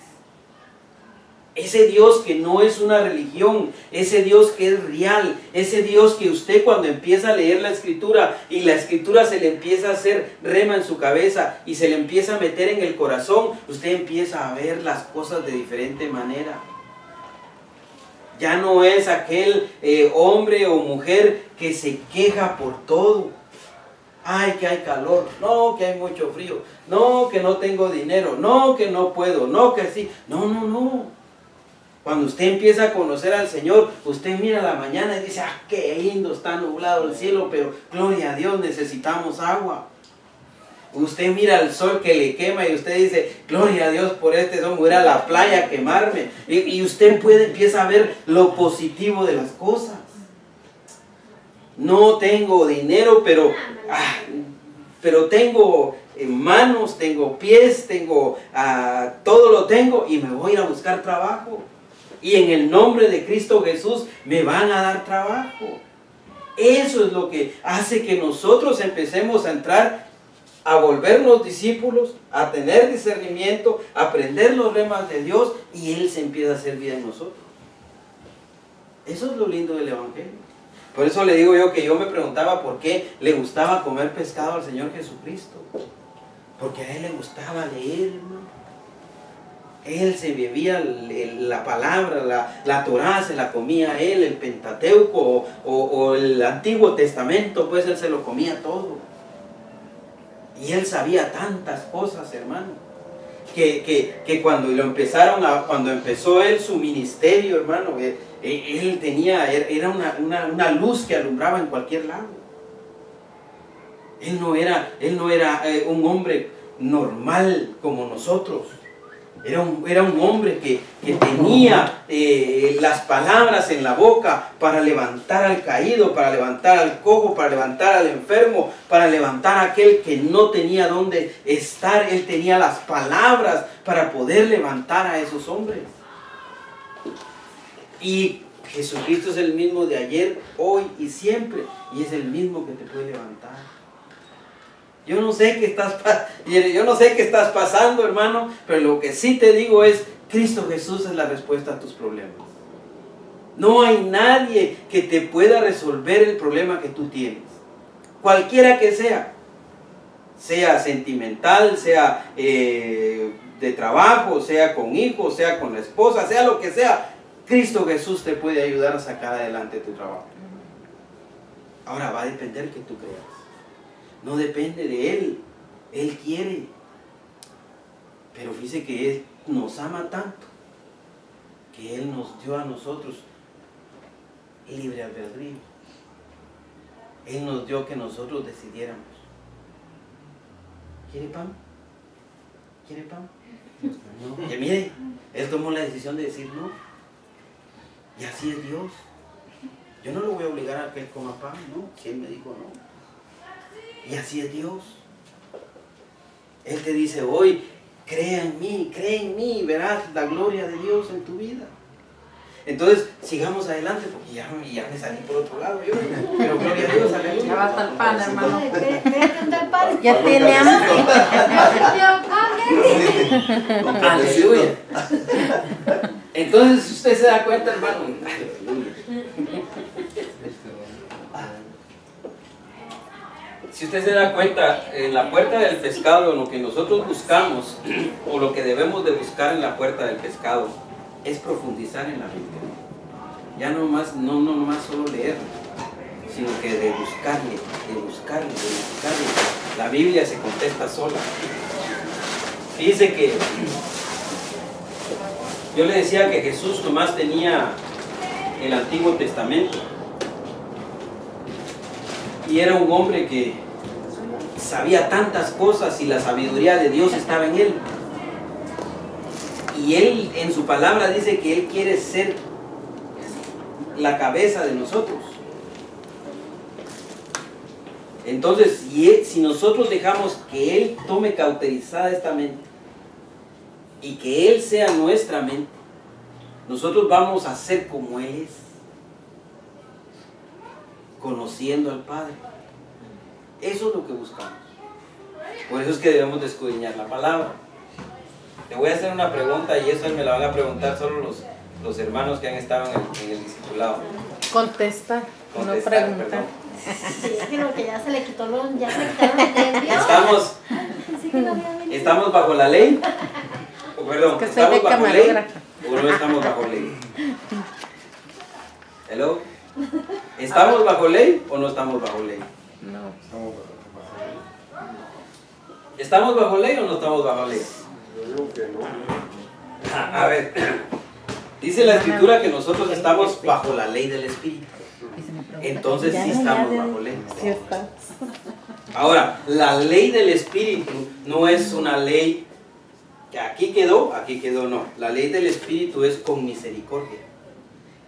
Ese Dios que no es una religión, ese Dios que es real, ese Dios que usted cuando empieza a leer la Escritura y la Escritura se le empieza a hacer rema en su cabeza y se le empieza a meter en el corazón, usted empieza a ver las cosas de diferente manera. Ya no es aquel hombre o mujer que se queja por todo. Ay, que hay calor, no, que hay mucho frío, no, que no tengo dinero, no, que no puedo, no, que sí. No. Cuando usted empieza a conocer al Señor, usted mira la mañana y dice, ah, qué lindo, está nublado el cielo, pero gloria a Dios, necesitamos agua. Usted mira el sol que le quema y usted dice, gloria a Dios por este sol, voy a ir a la playa a quemarme. Y usted empieza a ver lo positivo de las cosas. No tengo dinero, pero tengo manos, tengo pies, todo lo tengo y me voy a ir a buscar trabajo. Y en el nombre de Cristo Jesús me van a dar trabajo. Eso es lo que hace que nosotros empecemos a entrar, a volvernos discípulos, a tener discernimiento, a aprender los remas de Dios y Él se empieza a hacer vida en nosotros. Eso es lo lindo del Evangelio. Por eso le digo yo que yo me preguntaba por qué le gustaba comer pescado al Señor Jesucristo. Porque a Él le gustaba leer, hermano. Él se bebía la palabra, la Torá se la comía Él, el Pentateuco o el Antiguo Testamento, pues Él se lo comía todo. Y Él sabía tantas cosas, hermano, que cuando empezó Él su ministerio, hermano, Él tenía, era una luz que alumbraba en cualquier lado. Él no era un hombre normal como nosotros. Era un hombre que tenía las palabras en la boca para levantar al caído, para levantar al cojo, para levantar al enfermo, para levantar a aquel que no tenía dónde estar. Él tenía las palabras para poder levantar a esos hombres. Y Jesucristo es el mismo de ayer, hoy y siempre, y es el mismo que te puede levantar. Yo no sé qué estás pasando, hermano, pero lo que sí te digo es, Cristo Jesús es la respuesta a tus problemas. No hay nadie que te pueda resolver el problema que tú tienes, cualquiera que sea sentimental, sea de trabajo, sea con hijos, sea con la esposa, sea lo que sea. Cristo Jesús te puede ayudar a sacar adelante tu trabajo. Ahora va a depender que tú creas. No depende de Él. Él quiere. Pero fíjese que Él nos ama tanto que Él nos dio a nosotros libre albedrío. Él nos dio que nosotros decidiéramos. ¿Quiere pan? ¿Quiere pan? No. Y mire, Él tomó la decisión de decir no. Y así es Dios. Yo no lo voy a obligar a que Él coma pan, no. Si Él me dijo no. Y así es Dios. Él te dice hoy, cree en mí, y verás la gloria de Dios en tu vida. Entonces, sigamos adelante, porque ya me salí por otro lado. Pero gloria a Dios, aleluya. Ya va hasta el pan, hermano. Ya tiene hambre. Aleluya. Entonces, si usted se da cuenta, hermano, aleluya. Si usted se da cuenta, en la puerta del pescado, lo que nosotros buscamos, o lo que debemos de buscar en la puerta del pescado, es profundizar en la Biblia. Ya no nomás solo leer, sino que de buscarle. La Biblia se contesta sola. Dice que yo le decía que Jesús nomás tenía el Antiguo Testamento y era un hombre que sabía tantas cosas y la sabiduría de Dios estaba en él. Y Él en su palabra dice que Él quiere ser la cabeza de nosotros. Entonces, si nosotros dejamos que Él tome cauterizada esta mente y que Él sea nuestra mente, nosotros vamos a ser como Él es, conociendo al Padre. Eso es lo que buscamos. Por eso es que debemos de escudriñar la palabra. Te voy a hacer una pregunta y eso me la van a preguntar solo los hermanos que han estado en el discipulado. Contestar, no preguntar. Perdón. Sí, creo que ya se le quitó los nervios. ¿Estamos bajo la ley? O, perdón, Es que soy ¿estamos de bajo ley camarógrafa. o no estamos bajo ley? ¿Hello? ¿Estamos bajo ley o no estamos bajo ley? No. ¿Estamos bajo ley o no estamos bajo ley? Yo digo que no. A ver, dice la Escritura que nosotros estamos bajo la ley del Espíritu. Entonces sí estamos bajo ley. Sí estamos. Ahora, la ley del Espíritu no es una ley que aquí quedó, no. La ley del Espíritu es con misericordia,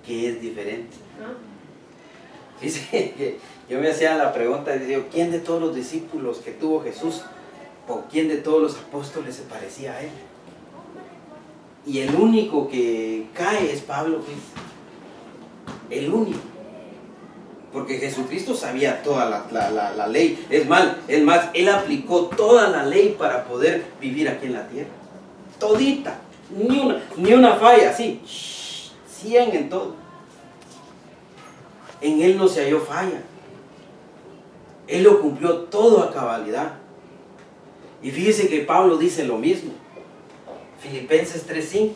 que es diferente. Dice que yo me hacía la pregunta, digo, ¿quién de todos los discípulos que tuvo Jesús o quién de todos los apóstoles se parecía a Él? Y el único que cae es Pablo, pues. El único. Porque Jesucristo sabía toda la ley. Es más, Él aplicó toda la ley para poder vivir aquí en la tierra. Todita. Ni una falla, así. 100 en todo. En Él no se halló falla. Él lo cumplió todo a cabalidad. Y fíjese que Pablo dice lo mismo. Filipenses 3:5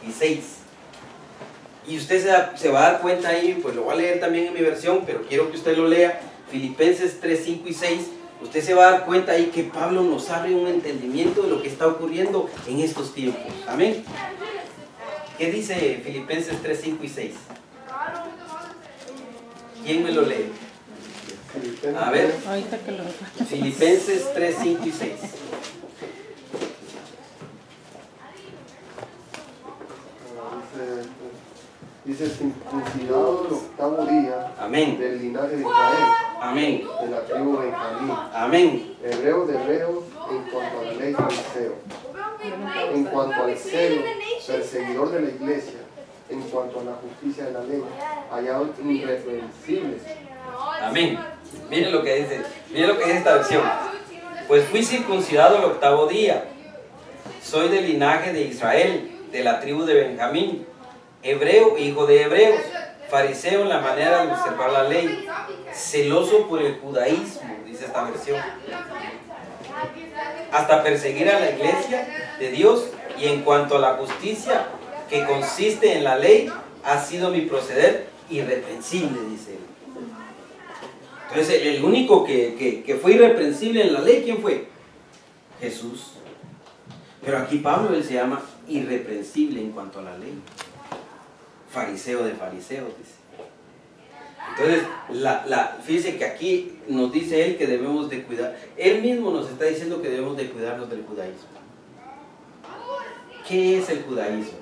y 6. Y usted se va a dar cuenta ahí, pues lo voy a leer también en mi versión, pero quiero que usted lo lea. Filipenses 3:5 y 6. Usted se va a dar cuenta ahí que Pablo nos abre un entendimiento de lo que está ocurriendo en estos tiempos. Amén. ¿Qué dice Filipenses 3:5 y 6? ¿Quién me lo lee? A ver. Ahorita que lo... Filipenses 3:5 y 6. Dice, circuncidado el octavo día. Amén. Del linaje de Israel. Amén. De la tribu de Benjamín. Amén. Hebreo de hebreos en cuanto a la ley fariseo. En cuanto al celo, perseguidor de la iglesia, en cuanto a la justicia de la ley, hallados irreprensibles. Amén. Miren lo que dice esta versión. Pues fui circuncidado el 8º día. Soy del linaje de Israel, de la tribu de Benjamín, hebreo, hijo de hebreos, fariseo en la manera de observar la ley, celoso por el judaísmo, dice esta versión, hasta perseguir a la iglesia de Dios, y en cuanto a la justicia que consiste en la ley, ha sido mi proceder irreprensible, dice él. Entonces el único que fue irreprensible en la ley, ¿quién fue? Jesús. Pero aquí Pablo, él se llama irreprensible en cuanto a la ley. Fariseo de fariseos, dice. Entonces, fíjese que aquí nos dice él que debemos de cuidar. Él mismo nos está diciendo que debemos de cuidarnos del judaísmo. ¿Qué es el judaísmo?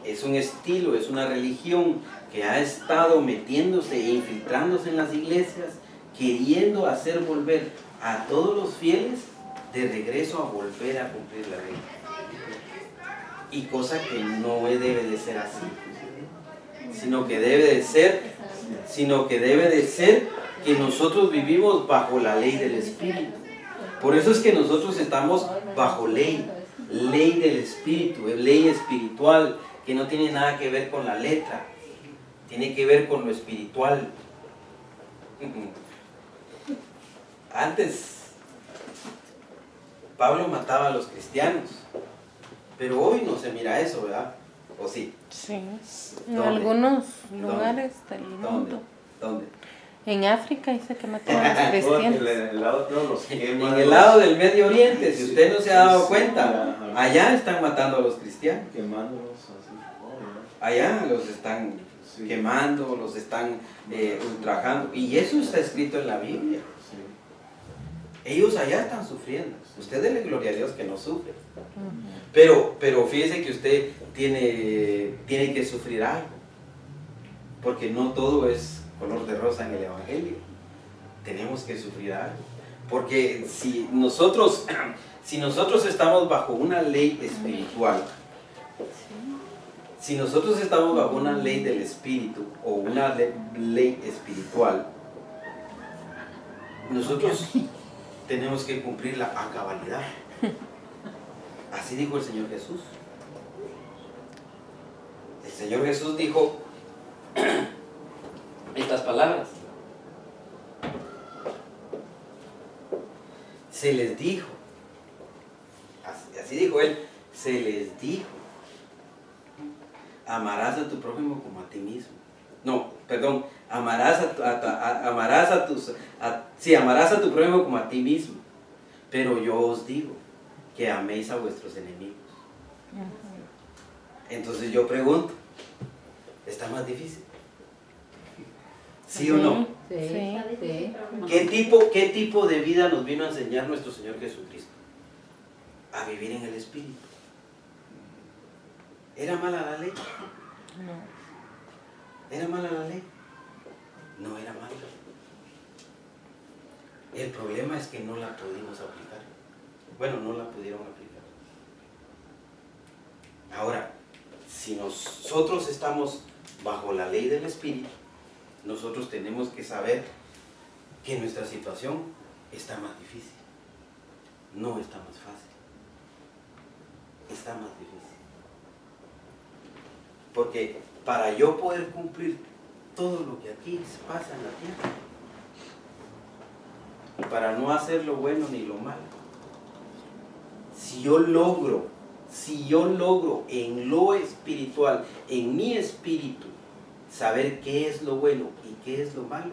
Es un estilo, es una religión que ha estado metiéndose e infiltrándose en las iglesias, queriendo hacer volver a todos los fieles de regreso a volver a cumplir la ley. Y cosa que no debe de ser así, sino que debe de ser que nosotros vivimos bajo la ley del Espíritu. Por eso es que nosotros estamos bajo ley del Espíritu, ley espiritual, que no tiene nada que ver con la letra, tiene que ver con lo espiritual. Antes Pablo mataba a los cristianos, pero hoy no se mira eso, ¿verdad? ¿O sí? Sí, en algunos lugares del mundo. ¿Dónde? En África dice que mataban a los cristianos. En el lado del Medio Oriente, si usted no se ha dado cuenta, allá están matando a los cristianos. Quemándolos así. Allá los están quemando, los están ultrajando. Y eso está escrito en la Biblia. Ellos allá están sufriendo. Usted dele gloria a Dios que no sufre. Pero fíjese que usted tiene que sufrir algo. Porque no todo es color de rosa en el Evangelio. Tenemos que sufrir algo. Porque si nosotros estamos bajo una ley espiritual, si nosotros estamos bajo una ley del Espíritu o una ley espiritual, nosotros tenemos que cumplirla a cabalidad. Así dijo el Señor Jesús. El Señor Jesús dijo estas palabras. Se les dijo, así dijo él, se les dijo, amarás a tu prójimo como a ti mismo. No, perdón, amarás a tu prójimo como a ti mismo. Pero yo os digo que améis a vuestros enemigos. Entonces yo pregunto, ¿está más difícil? ¿Sí o no? Sí. ¿Qué tipo de vida nos vino a enseñar nuestro Señor Jesucristo? A vivir en el Espíritu. ¿Era mala la ley? No. ¿Era mala la ley? No era mala. El problema es que no la pudimos aplicar. Bueno, no la pudieron aplicar. Ahora, si nosotros estamos bajo la ley del Espíritu, nosotros tenemos que saber que nuestra situación está más difícil. No está más fácil. Está más difícil. Porque para yo poder cumplir todo lo que aquí pasa en la tierra, para no hacer lo bueno ni lo malo, si yo logro en lo espiritual, en mi espíritu, saber qué es lo bueno y qué es lo malo,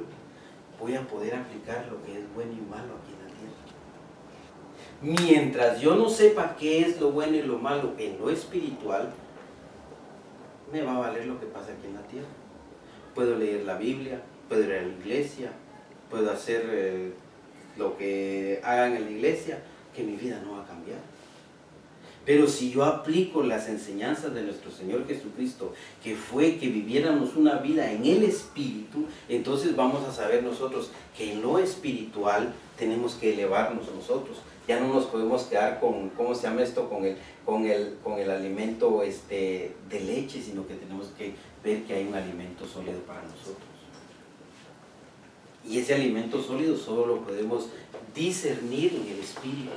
voy a poder aplicar lo que es bueno y malo aquí en la tierra. Mientras yo no sepa qué es lo bueno y lo malo en lo espiritual, me va a valer lo que pasa aquí en la tierra. Puedo leer la Biblia, puedo ir a la iglesia, puedo hacer lo que hagan en la iglesia, que mi vida no va a cambiar. Pero si yo aplico las enseñanzas de nuestro Señor Jesucristo, que fue que viviéramos una vida en el Espíritu, entonces vamos a saber nosotros que en lo espiritual tenemos que elevarnos nosotros, Ya no nos podemos quedar con, ¿cómo se llama esto? Con el alimento de leche, sino que tenemos que ver que hay un alimento sólido para nosotros. Y ese alimento sólido solo lo podemos discernir en el espíritu.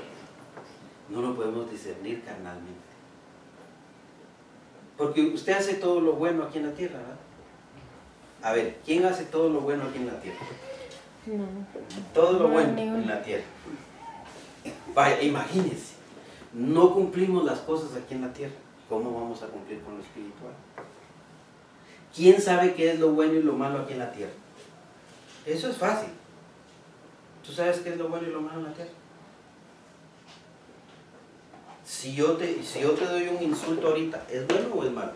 No lo podemos discernir carnalmente. Porque usted hace todo lo bueno aquí en la tierra, ¿verdad? A ver, ¿quién hace todo lo bueno aquí en la tierra? No. Todo lo No, bueno ni uno. en la tierra. Vaya, imagínense, no cumplimos las cosas aquí en la tierra. ¿Cómo vamos a cumplir con lo espiritual? ¿Quién sabe qué es lo bueno y lo malo aquí en la tierra? Eso es fácil. ¿Tú sabes qué es lo bueno y lo malo en la tierra? Si yo te doy un insulto ahorita, ¿es bueno o es malo?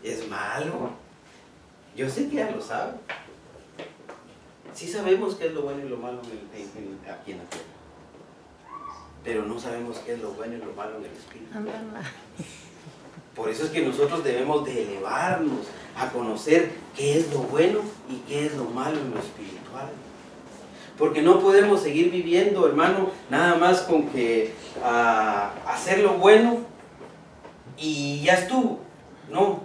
Es malo. Yo sé que ya lo sabe. Sí sabemos qué es lo bueno y lo malo aquí en la tierra. Pero no sabemos qué es lo bueno y lo malo en el espíritu. Ándala. Por eso es que nosotros debemos de elevarnos a conocer qué es lo bueno y qué es lo malo en lo espiritual. Porque no podemos seguir viviendo, hermano, nada más con que hacer lo bueno y ya estuvo. No,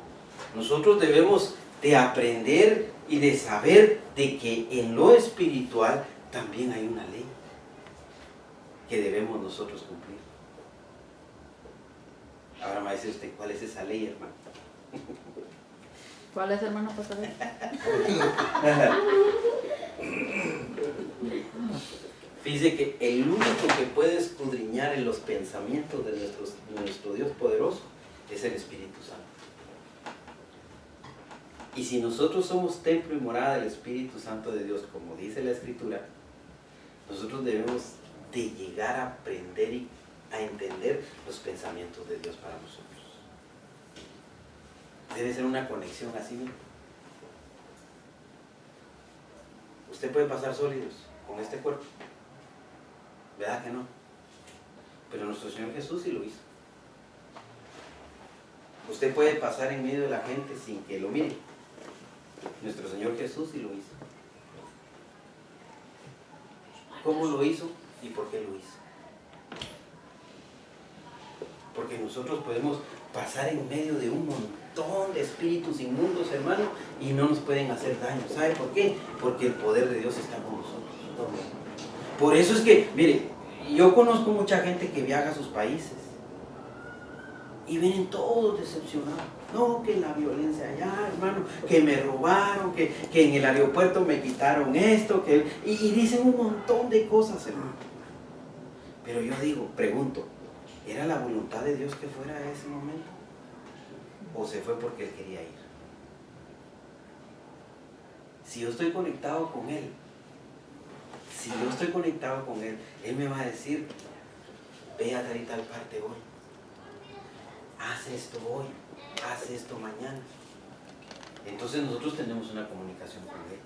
nosotros debemos de aprender y de saber de que en lo espiritual también hay una ley que debemos nosotros cumplir. Ahora me dice usted, ¿cuál es esa ley, hermano? ¿Cuál es, hermano pastor? Fíjese que el único que puede escudriñar en los pensamientos de nuestro Dios poderoso es el Espíritu Santo. Y si nosotros somos templo y morada del Espíritu Santo de Dios, como dice la Escritura, nosotros debemos de llegar a aprender y a entender los pensamientos de Dios para nosotros. Debe ser una conexión así mismo. Usted puede pasar sólidos con este cuerpo, ¿verdad que no? Pero nuestro Señor Jesús sí lo hizo. Usted puede pasar en medio de la gente sin que lo mire. Nuestro Señor Jesús sí lo hizo. ¿Cómo lo hizo y por qué lo hizo? Porque nosotros podemos pasar en medio de un montón de espíritus inmundos, hermano, y no nos pueden hacer daño. ¿Sabe por qué? Porque el poder de Dios está con nosotros. Por eso es que, mire, yo conozco mucha gente que viaja a sus países y vienen todos decepcionados. No, que la violencia allá, hermano, que me robaron, que en el aeropuerto me quitaron esto, y dicen un montón de cosas, hermano. Pero yo digo, pregunto, ¿era la voluntad de Dios que fuera a ese momento? ¿O se fue porque Él quería ir? Si yo estoy conectado con Él, Él me va a decir, ve a dar y tal parte hoy. Haz esto hoy, haz esto mañana. Entonces nosotros tenemos una comunicación con Él.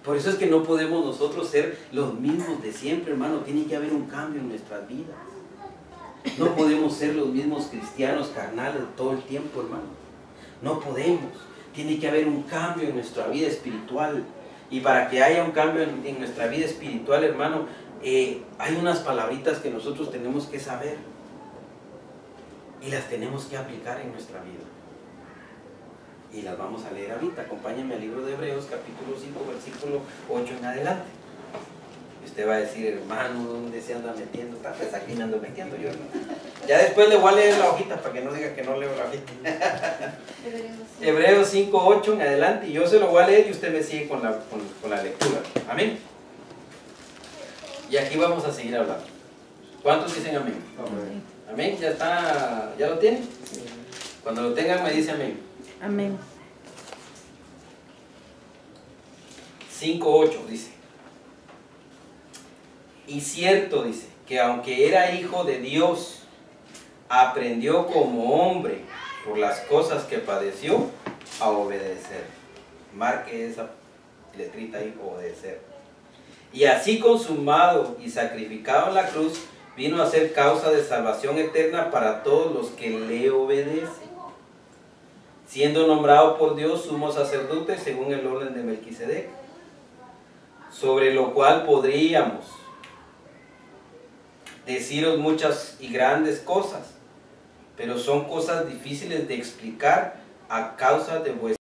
Por eso es que no podemos nosotros ser los mismos de siempre, hermano. Tiene que haber un cambio en nuestras vidas. No podemos ser los mismos cristianos carnales todo el tiempo, hermano. No podemos. Tiene que haber un cambio en nuestra vida espiritual. Y para que haya un cambio en nuestra vida espiritual, hermano, hay unas palabritas que nosotros tenemos que saber. Y las tenemos que aplicar en nuestra vida. Y las vamos a leer ahorita. Acompáñenme al libro de Hebreos, capítulo 5, versículo 8 en adelante. Y usted va a decir, hermano, ¿dónde se anda metiendo? Tal vez aquí me ando metiendo yo, hermano. Ya después le voy a leer la hojita para que no diga que no leo la hojita. Hebreos 5, 8 en adelante. Y yo se lo voy a leer y usted me sigue con la lectura. Amén. Y aquí vamos a seguir hablando. ¿Cuántos dicen amén? Amén. Amén. ¿Ya está? ¿Ya lo tienen? Cuando lo tengan me dice amén. Amén. 5:8 dice. Y cierto, dice, que aunque era hijo de Dios, aprendió como hombre por las cosas que padeció a obedecer. Marque esa letrita ahí, obedecer. Y así consumado y sacrificado en la cruz, vino a ser causa de salvación eterna para todos los que le obedecen, siendo nombrado por Dios sumo sacerdote según el orden de Melquisedec. sobre lo cual podríamos deciros muchas y grandes cosas, pero son cosas difíciles de explicar a causa de vuestra